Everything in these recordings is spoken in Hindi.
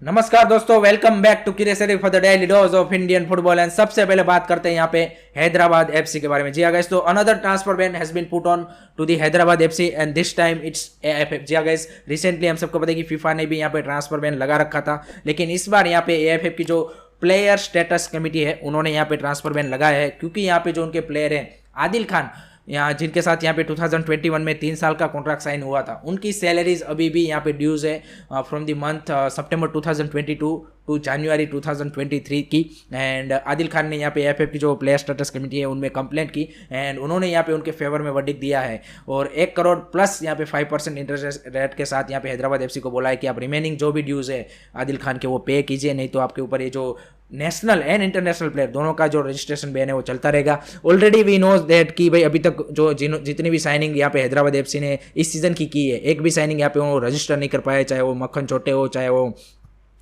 नमस्कार दोस्तों, welcome back to curiosity for the daily dose of Indian football. And सबसे पहले बात करते हैं यहाँ पे हैदराबाद एफसी के बारे में। जी गाइस, तो another transfer ban has been put on to the Hyderabad FC and this time it's AFF. जी गाइस, रिसेंटली हम सबको पता है कि फीफा ने भी यहाँ पे ट्रांसफर बैन लगा रखा था, लेकिन इस बार यहाँ पे एएफएफ की जो प्लेयर स्टेटस कमेटी है उन्होंने यहाँ पे ट्रांसफर बैन लगाया है, क्योंकि यहाँ पे जो उनके प्लेयर हैं आदिल खान, यहाँ जिनके साथ यहाँ पे 2021 में 3 साल का कॉन्ट्रैक्ट साइन हुआ था, उनकी सैलरीज अभी भी यहाँ पे ड्यूज है from the month September 2022 to January 2023 की। एंड आदिल खान ने यहाँ पे एफएफ की जो प्लेयर स्टेटस कमेटी है उनमें कंप्लेंट की एंड उन्होंने यहाँ पे उनके फेवर में वर्डिक्ट दिया है और 1 करोड़ प्लस यहाँ पे 5% इंटरेस्ट रेट के साथ यहाँ पे हैदराबाद एफसी को बोला है कि आप रिमेनिंग जो भी ड्यूज है आदिल खान के वो पे कीजिए, नहीं तो आपके ऊपर ये जो नेशनल एंड इंटरनेशनल प्लेयर दोनों का जो रजिस्ट्रेशन बैन है वो चलता रहेगा। ऑलरेडी वी नोज दैट कि भाई अभी तक जो जितनी भी साइनिंग यहाँ पे हैदराबाद एफसी ने इस सीजन की है, एक भी साइनिंग यहाँ पे वो रजिस्टर नहीं कर पाए, चाहे वो मक्खन छोटे हो, चाहे वो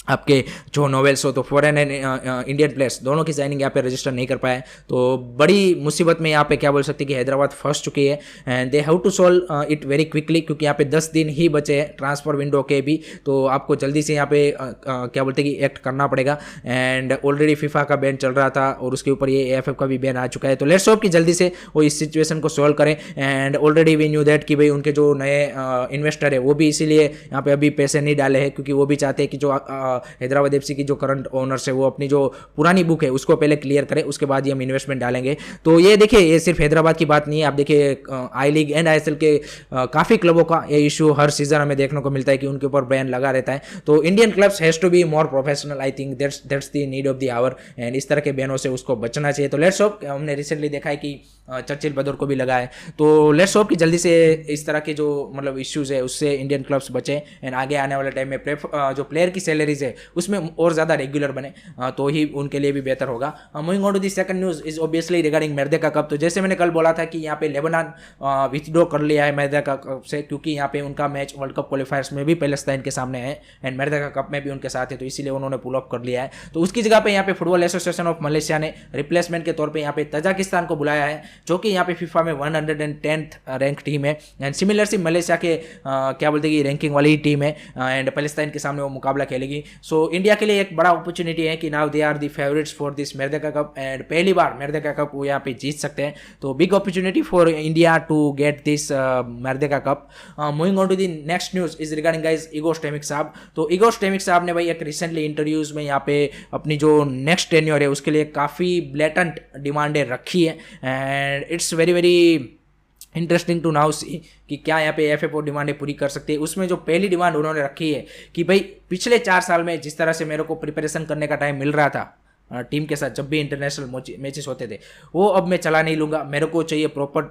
आपके जो नोवेल्स हो, तो फॉरेन एंड इंडियन प्लेयर्स दोनों की साइनिंग यहाँ पे रजिस्टर नहीं कर पाए। तो बड़ी मुसीबत में यहाँ पे क्या बोल सकते हैं कि हैदराबाद फंस चुकी है and they have to solve it very quickly, क्योंकि यहाँ पे 10 दिन ही बचे हैं ट्रांसफर विंडो के भी, तो आपको जल्दी से यहाँ पे क्या बोलते हैं कि एक्ट करना पड़ेगा। एंड ऑलरेडी फीफा का बैन चल रहा था और उसके ऊपर ये एएफएफ का भी बैन आ चुका है, तो लेट्स होप कि जल्दी से वो इस सिचुएशन को सॉल्व करें। And already we knew that कि भाई उनके जो नए इन्वेस्टर है वो भी इसीलिए यहाँ पे अभी पैसे नहीं डाले हैं, क्योंकि वो भी चाहते हैं कि जो हैदराबाद एफसी की जो करंट ओनर्स है वो अपनी जो पुरानी बुक है उसको पहले क्लियर करें, उसके बाद ही हम इन्वेस्टमेंट डालेंगे। तो ये देखिए, ये सिर्फ हैदराबाद की बात नहीं है, आप देखिए आई लीग एंड आईएसएल के काफ़ी क्लबों का ये इशू हर सीजन हमें देखने को मिलता है कि उनके ऊपर बैन लगा रहता है। तो Indian clubs has to be more professional, I think that's the need of the hour and इस तरह के बैनों से उसको बचना चाहिए। तो लेट्स होप, हमने रिसेंटली देखा है कि चर्चिल बदर को भी लगा है, तो लेट्स होप कि जल्दी से इस तरह के जो मतलब इश्यूज़ है उससे इंडियन क्लब्स बचें एंड आगे आने वाले टाइम में जो प्लेयर की सैलरीज है उसमें और ज़्यादा रेगुलर बने, तो ही उनके लिए भी बेहतर होगा। Moving on to the second news is obviously regarding Merdeka Cup. तो जैसे मैंने कल बोला था कि यहाँ पे लेबनान विथड्रॉ कर लिया है मेर्देका कप से, क्योंकि यहाँ पे उनका मैच वर्ल्ड कप क्वालिफायर्स में भी पैलेस्टाइन के सामने है एंड मेर्देका कप में भी उनके साथ है, तो इसीलिए उन्होंने पुल ऑफ कर लिया है। तो उसकी जगह पे यहाँ पे फुटबॉल एसोसिएशन ऑफ मलेशिया ने रिप्लेसमेंट के तौर पर यहाँ पे तजाकिस्तान को बुलाया है, जो कि यहाँ पे फीफा में 110th रैंक टीम है एंड सिमिलर सी मलेशिया के क्या बोलते हैं कि रैंकिंग वाली टीम है एंड पैलेस्टाइन के सामने वो मुकाबला खेलेगी। सो इंडिया के लिए एक बड़ा अपॉर्चुनिटी है कि now they are the favourites for this Merdeka Cup and पहली बार मेर्देका कप वो यहाँ पे जीत सकते हैं, तो big opportunity for India to get this Merdeka Cup. Moving on to the next news is regarding guys Igor Stimac साहब। तो इगोर स्टेमिक साहब ने भाई एक रिसेंटली इंटरव्यूज़ में यहाँ पे अपनी जो नेक्स्ट टेन्योर है उसके लिए काफ़ी ब्लेटेंट डिमांडें रखी है and it's very very interesting to now see कि क्या यहाँ पे एफएफ डिमांडें पूरी कर सकती है। उसमें जो पहली डिमांड उन्होंने रखी है कि भाई पिछले 4 साल में जिस तरह से मेरे को प्रिपरेशन करने का टाइम मिल रहा था टीम के साथ जब भी इंटरनेशनल मैचेस होते थे, वो अब मैं चला नहीं लूँगा, मेरे को चाहिए प्रॉपर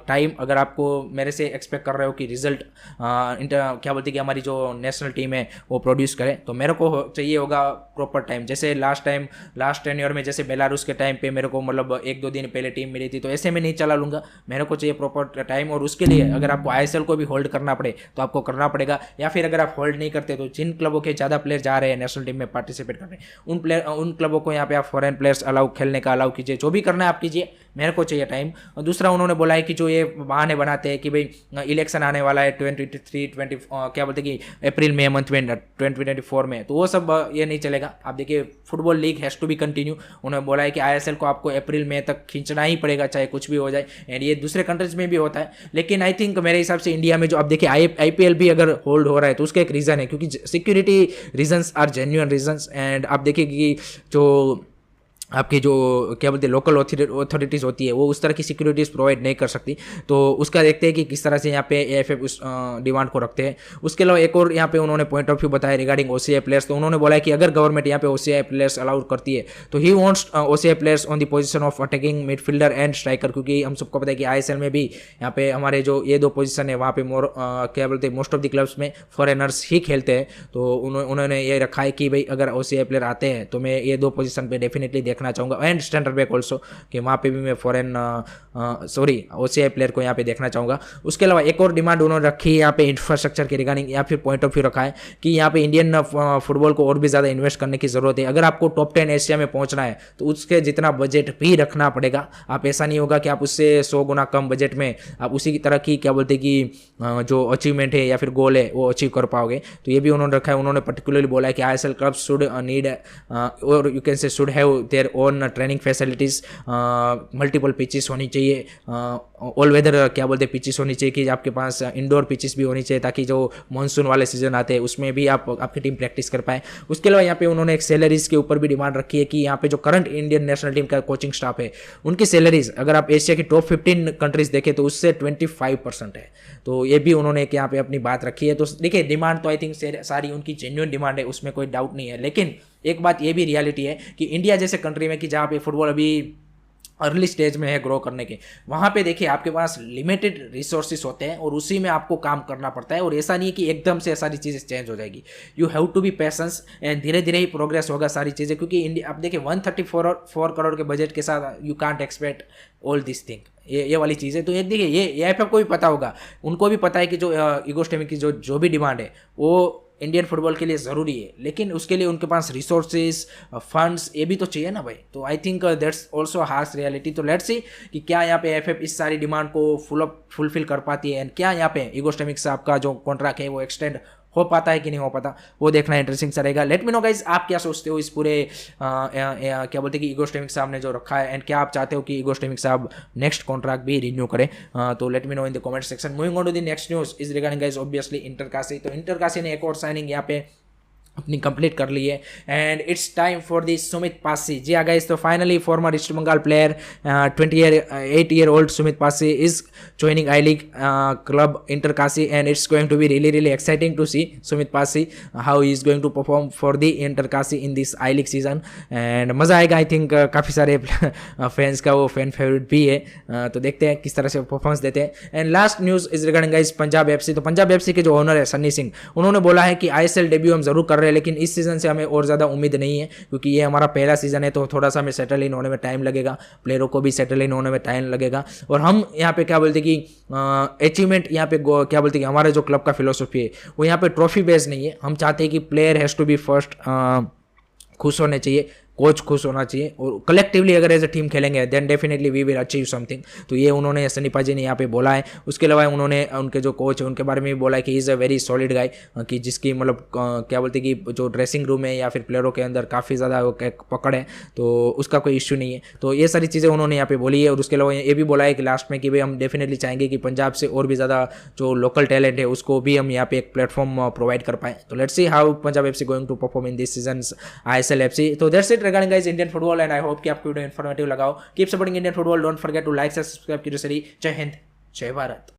टाइम। अगर आपको मेरे से एक्सपेक्ट कर रहे हो कि रिजल्ट क्या बोलते हैं कि हमारी जो नेशनल टीम है वो प्रोड्यूस करे, तो मेरे को चाहिए होगा प्रॉपर टाइम। जैसे लास्ट टेन्योर में जैसे बेलारूस के टाइम पे मेरे को मतलब 1-2 दिन पहले टीम मिली थी, तो ऐसे में नहीं चला लूँगा, मेरे को चाहिए प्रॉपर टाइम। और उसके लिए अगर आपको आईएसएल को भी होल्ड करना पड़े तो आपको करना पड़ेगा, या फिर अगर आप होल्ड नहीं करते तो जिन क्लबों के ज़्यादा प्लेयर जा रहे हैं नेशनल टीम में पार्टिसिपेट कर रहे हैं उन क्लबों को यहाँ पे आप फॉरेन प्लेयर्स खेलने का अलाउ कीजिए, जो भी करना है आप कीजिए, मेरे को चाहिए टाइम। और दूसरा उन्होंने बोला है कि जो ये बहाने बनाते हैं कि भाई इलेक्शन आने वाला है 2023 क्या बोलते हैं कि अप्रैल मई मंथ में 2024 में, तो वो सब ये नहीं चलेगा। आप देखिए football league has to be continue. उन्होंने बोला है कि आईएसएल को आपको अप्रैल मई तक खींचना ही पड़ेगा, चाहे कुछ भी हो जाए, एंड ये दूसरे कंट्रीज में भी होता है। लेकिन आई थिंक मेरे हिसाब से इंडिया में जो आप देखिए आईपीएल भी अगर होल्ड हो रहा है तो उसका एक रीज़न है, क्योंकि security reasons are genuine reasons. And आप देखिए कि जो आपकी जो क्या बोलते हैं लोकल अथॉरिटीज़ होती है वो उस तरह की सिक्योरिटीज़ प्रोवाइड नहीं कर सकती, तो उसका देखते हैं कि किस तरह से यहाँ पे एएफएफ उस डिमांड को रखते हैं। उसके अलावा एक और यहाँ पे उन्होंने पॉइंट ऑफ व्यू बताया रिगार्डिंग ओसीआई प्लेयर्स। तो उन्होंने बोला है कि अगर गवर्नमेंट यहाँ पे ओसीआई प्लेयर्स अलाउड करती है तो he wants OCI players on the position of attacking midfielder and striker, क्योंकि हम सबको पता है कि आईएसएल में भी यहाँ पे हमारे जो ये 2 पोजीशन है वहाँ पे क्या बोलते हैं मोस्ट ऑफ द क्लब्स में फॉरेनर्स ही खेलते हैं, तो उन्होंने ये रखा है कि भाई अगर ओसीआई प्लेयर आते हैं तो मैं ये 2 पोजीशन पर डेफिनेटली देखना देखना चाहूँगा, एंड सेंटर बैक ऑल्सो, कि वहाँ पे भी मैं फॉरेन OCI प्लेयर को यहाँ पे देखना चाहूँगा। उसके अलावा एक और डिमांड उन्होंने रखी है यहाँ पे इंफ्रास्ट्रक्चर के रिगार्डिंग, या फिर पॉइंट ऑफ व्यू रखा है कि यहाँ पे इंडियन फुटबॉल को और भी ज़्यादा इन्वेस्ट करने की ज़रूरत है। अगर आपको टॉप 10 एशिया में पहुँचना है तो उसके जितना बजट भी रखना पड़ेगा। आप ऐसा नहीं होगा कि आप उससे 100 गुना कम बजट में आप उसी की तरह की क्या बोलते हैं कि जो अचीवमेंट है या फिर गोल है वो अचीव कर पाओगे। तो ये भी उन्होंने रखा है। उन्होंने पर्टिकुलरली बोला है कि ISL क्लब शुड नीड और you can say should have their own training facilities, multiple pitches होनी चाहिए, ऑल वेदर क्या बोलते हैं पिचेस होनी चाहिए, कि आपके पास इंडोर पिचेस भी होनी चाहिए ताकि जो मानसून वाले सीजन आते हैं उसमें भी आपकी टीम प्रैक्टिस कर पाए। उसके अलावा यहाँ पे उन्होंने एक सैलरीज के ऊपर भी डिमांड रखी है कि यहाँ पे जो करंट इंडियन नेशनल टीम का कोचिंग स्टाफ है उनकी सैलरीज अगर आप एशिया की टॉप 15 कंट्रीज देखें तो उससे 25% है। तो ये भी उन्होंने यहाँ पे अपनी बात रखी है। तो देखिए डिमांड तो आई थिंक सारी उनकी जेन्युइन डिमांड है, उसमें कोई डाउट नहीं है। लेकिन एक बात ये भी रियलिटी है कि इंडिया जैसे कंट्री में कि जहाँ पे फुटबॉल अभी अर्ली स्टेज में है ग्रो करने के, वहाँ पे देखिए आपके पास लिमिटेड रिसोर्सेज होते हैं और उसी में आपको काम करना पड़ता है। और ऐसा नहीं है कि एकदम से सारी चीज़ें चेंज हो जाएगी। You have to be patience and धीरे धीरे ही प्रोग्रेस होगा सारी चीज़ें, क्योंकि इंडिया आप देखिए 134 करोड़ के बजट के साथ you can't expect all this thing, ये वाली चीज़ें। तो एक देखिए ये AFF को भी पता होगा, उनको भी पता है कि जो ईगो स्टेमिक की जो भी डिमांड है वो इंडियन फुटबॉल के लिए ज़रूरी है, लेकिन उसके लिए उनके पास रिसोर्सेज फंड्स ये भी तो चाहिए ना भाई। तो आई think that's also harsh reality. तो लेट्स सी कि क्या यहाँ पे AFF इस सारी डिमांड को फुलफिल कर पाती है एंड क्या यहाँ पे ईगो स्टेमिक से आपका जो कॉन्ट्रैक्ट है वो एक्सटेंड हो पाता है कि नहीं हो पाता, वो देखना इंटरेस्टिंग सा रहेगा। लेट मी नो गाइज आप क्या सोचते हो इस पूरे क्या बोलते हैं कि ईगो स्टेमिक साहब ने जो रखा है, एंड क्या आप चाहते हो कि ईगो स्टेमिक साहब नेक्स्ट कॉन्ट्रैक्ट भी रिन्यू करें। तो let me know in the comment section. Moving on to the next news is regarding guys obviously इंटरकाशी। तो इंटरकाशी ने एक और साइनिंग यहाँ पे अपनी कंप्लीट कर ली है and it's time for the Sumit Pasi. जी हाँ गाइस, तो finally former East Bengal player 28 year old Sumit Pasi is joining I-League club Interkasi, and it's going to be really exciting to see Sumit Pasi how he is going to perform for the Interkasi in this I-League season, and मज़ा आएगा। आई थिंक काफ़ी सारे फैंस का वो फैन फेवरेट भी है। तो देखते हैं किस तरह से परफॉर्मेंस देते हैं। And last news is regarding guys Punjab FC। तो पंजाब FC के जो ओनर है सन्नी सिंह, उन्होंने बोला है कि ISL डेब्यू हम जरूर कर रहे हैं, लेकिन इस सीजन से हमें और ज़्यादा उम्मीद नहीं है, क्योंकि ये हमारा पहला सीजन है। तो थोड़ा सा हमें सेटल इन होने में टाइम लगेगा, प्लेयरों को भी सेटल इन होने में टाइम लगेगा। और हम यहाँ पे क्या बोलते हैं कि अचीवमेंट यहाँ पे क्या बोलते हैं कि हमारे जो क्लब का फिलोसफी है वो यहाँ पे ट्रॉफी बेस्ड नहीं है। हम चाहते हैं कि player has to be first, खुश होने चाहिए, कोच खुश होना चाहिए, और कलेक्टिवली अगर एज अ टीम खेलेंगे then definitely we will achieve something. तो ये उन्होंने सन्नीपा जी ने यहाँ पे बोला है। उसके अलावा उन्होंने उनके जो कोच है उनके बारे में भी बोला है कि इज़ अ वेरी सॉलिड गाय, कि जिसकी मतलब क्या बोलते हैं कि जो ड्रेसिंग रूम है या फिर प्लेयरों के अंदर काफ़ी ज़्यादा पकड़ है, तो उसका कोई इश्यू नहीं है। तो ये सारी चीज़ें उन्होंने यहाँ पे बोली है। और उसके अलावा ये भी बोला है कि लास्ट में कि भाई हम डेफिनेटली चाहेंगे कि पंजाब से और भी ज़्यादा जो लोकल टैलेंट है उसको भी हम यहाँ पे एक प्लेटफॉर्म प्रोवाइड कर पाएँ। तो let's see how Punjab FC going to perform in this season ISL FC। तो that's it regarding guys Indian football, and I hope कि आपको वीडियो इन्फॉर्मेटिव लगाओ। Keep supporting Indian football, don't forget to like subscribe की। जय हिंद, जय भारत।